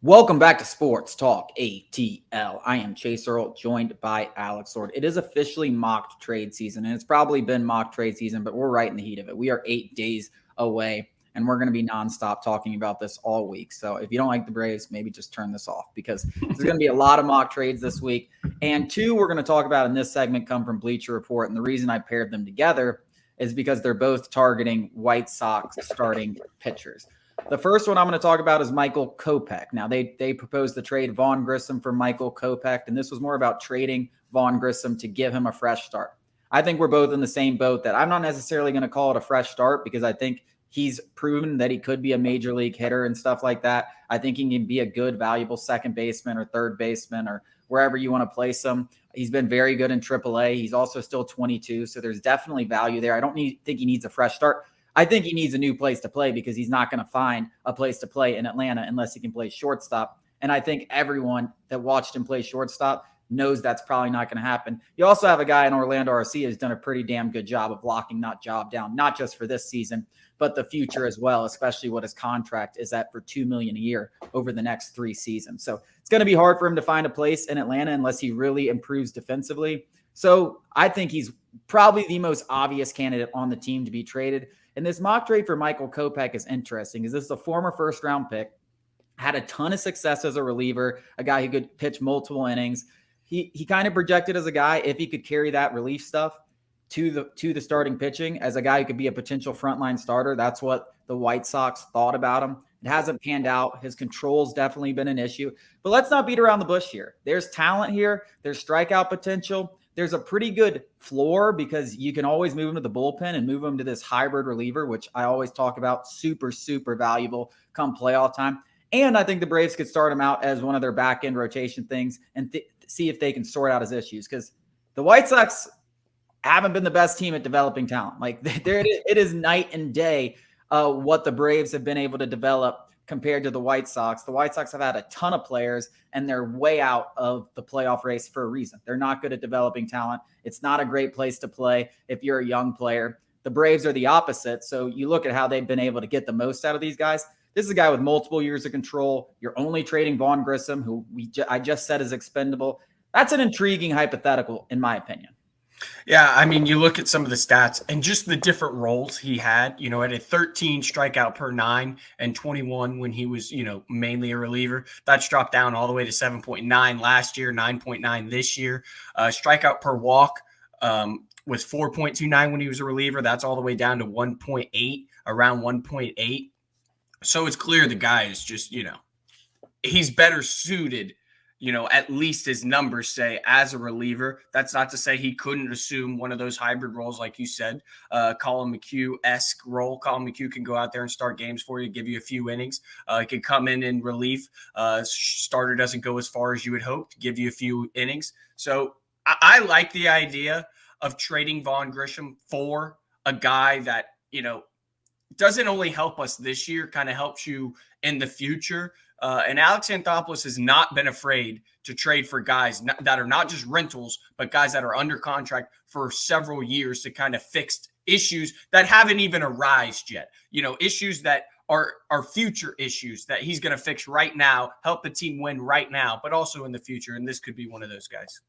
Welcome back to Sports Talk ATL. I am Chase Earl, joined by Alex Sword. It is officially mock trade season, and it's probably been mock trade season, but we're right in the heat of it. We are 8 days away, and we're going to be nonstop talking about this all week. So if you don't like the Braves, maybe just turn this off because there's going to be a lot of mock trades this week. And two, we're going to talk about in this segment come from Bleacher Report. And the reason I paired them together is because they're both targeting White Sox starting pitchers. The first one I'm going to talk about is Michael Kopech. Now, they proposed the trade Vaughn Grissom for Michael Kopech, and this was more about trading Vaughn Grissom to give him a fresh start. I think we're both in the same boat that I'm not necessarily going to call it a fresh start because I think he's proven that he could be a major league hitter and stuff like that. I think he can be a good, valuable second baseman or third baseman or wherever you want to place him. He's been very good in AAA. He's also still 22, so there's definitely value there. I don't think he needs a fresh start. I think he needs a new place to play because he's not going to find a place to play in Atlanta unless he can play shortstop. And I think everyone that watched him play shortstop knows that's probably not going to happen. You also have a guy in Orlando Arcia who's done a pretty damn good job of locking that job down, not just for this season, but the future as well, especially what his contract is at for $2 million a year over the next 3 seasons. So it's going to be hard for him to find a place in Atlanta unless he really improves defensively. So I think he's probably the most obvious candidate on the team to be traded. And this mock trade for Michael Kopech is interesting because this is a former first-round pick, had a ton of success as a reliever, a guy who could pitch multiple innings. He kind of projected as a guy, if he could carry that relief stuff to the starting pitching, as a guy who could be a potential frontline starter. That's what the White Sox thought about him. It hasn't panned out. His control's definitely been an issue. But let's not beat around the bush here. There's talent here. There's strikeout potential. There's a pretty good floor because you can always move him to the bullpen and move him to this hybrid reliever, which I always talk about, super, super valuable come playoff time. And I think the Braves could start him out as one of their back end rotation things and see if they can sort out his issues because the White Sox haven't been the best team at developing talent. Like it is night and day what the Braves have been able to develop compared to the White Sox. The White Sox have had a ton of players, and they're way out of the playoff race for a reason. They're not good at developing talent. It's not a great place to play if you're a young player. The Braves are the opposite. So you look at how they've been able to get the most out of these guys. This is a guy with multiple years of control. You're only trading Vaughn Grissom, who I just said is expendable. That's an intriguing hypothetical, in my opinion. Yeah, I mean, you look at some of the stats and just the different roles he had, at a 13 strikeout per 9 and 21 when he was, mainly a reliever. That's dropped down all the way to 7.9 last year, 9.9 this year. Strikeout per walk was 4.29 when he was a reliever. That's all the way down to 1.8, around 1.8. So it's clear the guy is just, he's better suited, at least his numbers say, as a reliever. That's not to say he couldn't assume one of those hybrid roles, like you said, Colin McHugh-esque role. Colin McHugh can go out there and start games for you, give you a few innings. He can come in relief. Starter doesn't go as far as you would hope, to give you a few innings. So I like the idea of trading Vaughn Grissom for a guy that, doesn't only help us this year, kind of helps you in the future. And Alex Anthopoulos has not been afraid to trade for guys that are not just rentals, but guys that are under contract for several years to kind of fix issues that haven't even arisen yet. Issues that are future issues that he's going to fix right now, help the team win right now, but also in the future. And this could be one of those guys.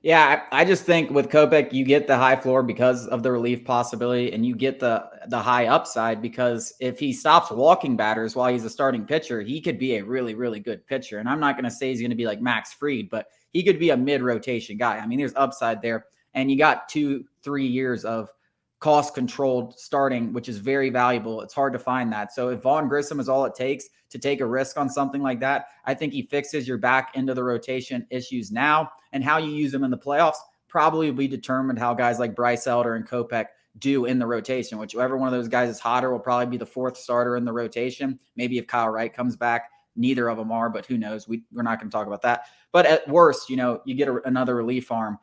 Yeah, I just think with Kopech, you get the high floor because of the relief possibility, and you get the high upside because if he stops walking batters while he's a starting pitcher, he could be a really, really good pitcher. And I'm not going to say he's going to be like Max Fried, but he could be a mid-rotation guy. I mean, there's upside there. And you got 2-3 years of cost-controlled starting, which is very valuable. It's hard to find that. So if Vaughn Grissom is all it takes to take a risk on something like that, I think he fixes your back end of the rotation issues now, and how you use them in the playoffs probably will be determined how guys like Bryce Elder and Kopech do in the rotation. Whichever one of those guys is hotter will probably be the fourth starter in the rotation. Maybe if Kyle Wright comes back, neither of them are, but who knows? We're not going to talk about that. But at worst, you get another relief arm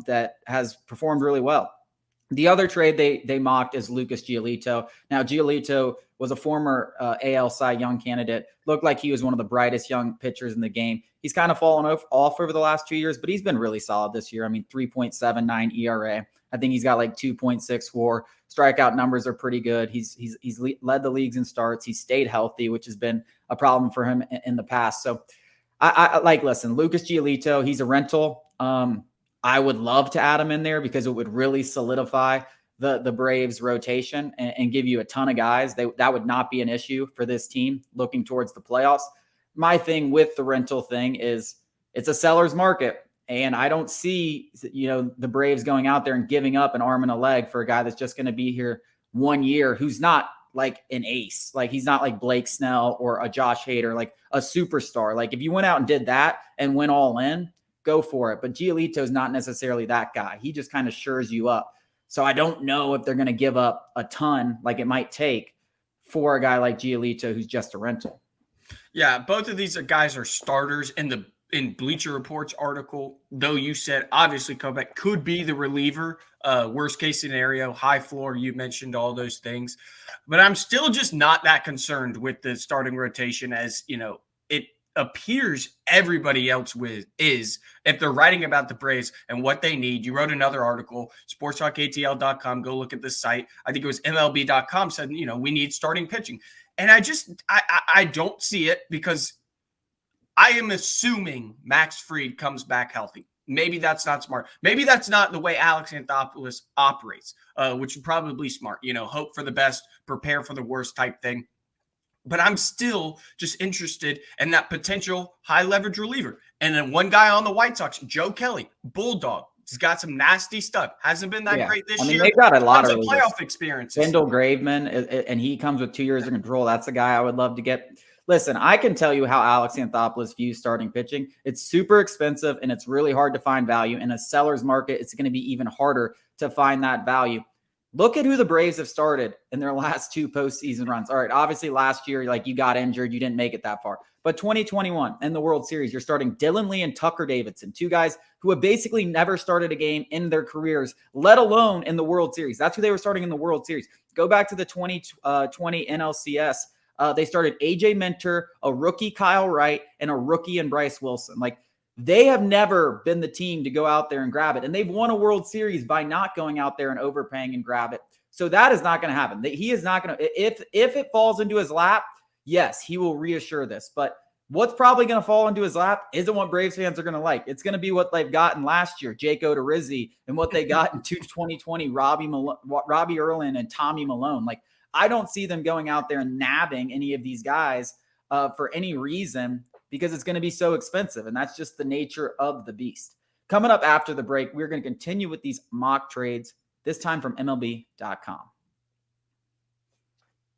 that has performed really well. The other trade they mocked is Lucas Giolito. Now, Giolito was a former AL Cy Young candidate. Looked like he was one of the brightest young pitchers in the game. He's kind of fallen off over the last 2 years, but he's been really solid this year. I mean, 3.79 ERA. I think he's got like 2.6 WAR. Strikeout numbers are pretty good. He's led the leagues in starts. He's stayed healthy, which has been a problem for him in the past. So listen, Lucas Giolito, he's a rental. I would love to add him in there because it would really solidify the Braves rotation and give you a ton of guys. That would not be an issue for this team looking towards the playoffs. My thing with the rental thing is it's a seller's market. And I don't see, the Braves going out there and giving up an arm and a leg for a guy that's just going to be here 1 year, who's not like an ace. Like he's not like Blake Snell or a Josh Hader, like a superstar. Like if you went out and did that and went all in, go for it. But Giolito is not necessarily that guy. He just kind of shores you up. So I don't know if they're going to give up a ton like it might take for a guy like Giolito who's just a rental. Yeah, both of these guys are starters in Bleacher Report's article. Though you said obviously Kopech could be the reliever, worst case scenario, high floor. You mentioned all those things, but I'm still just not that concerned with the starting rotation as it appears everybody else is if they're writing about the Braves and what they need. You wrote another article, sportstalkatl.com. Go look at this site. I think it was MLB.com said, we need starting pitching. And I don't see it because I am assuming Max Fried comes back healthy. Maybe that's not smart. Maybe that's not the way Alex Anthopoulos operates, which is probably smart. Hope for the best, prepare for the worst type thing. But I'm still just interested in that potential high leverage reliever. And then one guy on the White Sox, Joe Kelly, Bulldog. He's got some nasty stuff. Hasn't been that great this year. They've got a lot of playoff experiences. Wendell Graveman, and he comes with 2 years of control. That's the guy I would love to get. Listen, I can tell you how Alex Anthopoulos views starting pitching. It's super expensive, and it's really hard to find value. In a seller's market, it's going to be even harder to find that value. Look at who the Braves have started in their last 2 postseason runs. All right, obviously last year, you got injured. You didn't make it that far. But 2021 in the World Series, you're starting Dylan Lee and Tucker Davidson, 2 guys who have basically never started a game in their careers, let alone in the World Series. That's who they were starting in the World Series. Go back to the 2020 NLCS. They started AJ Minter, a rookie Kyle Wright, and a rookie and Bryce Wilson. They have never been the team to go out there and grab it. And they've won a World Series by not going out there and overpaying and grab it. So that is not going to happen. He is not going to, if it falls into his lap, yes, he will reassure this. But what's probably going to fall into his lap isn't what Braves fans are going to like. It's going to be what they've gotten last year, Jake Odorizzi, and what they got in 2020, Robbie Erlin and Tommy Malone. I don't see them going out there and nabbing any of these guys for any reason, because it's going to be so expensive. And that's just the nature of the beast. Coming up after the break, we're going to continue with these mock trades, this time from MLB.com.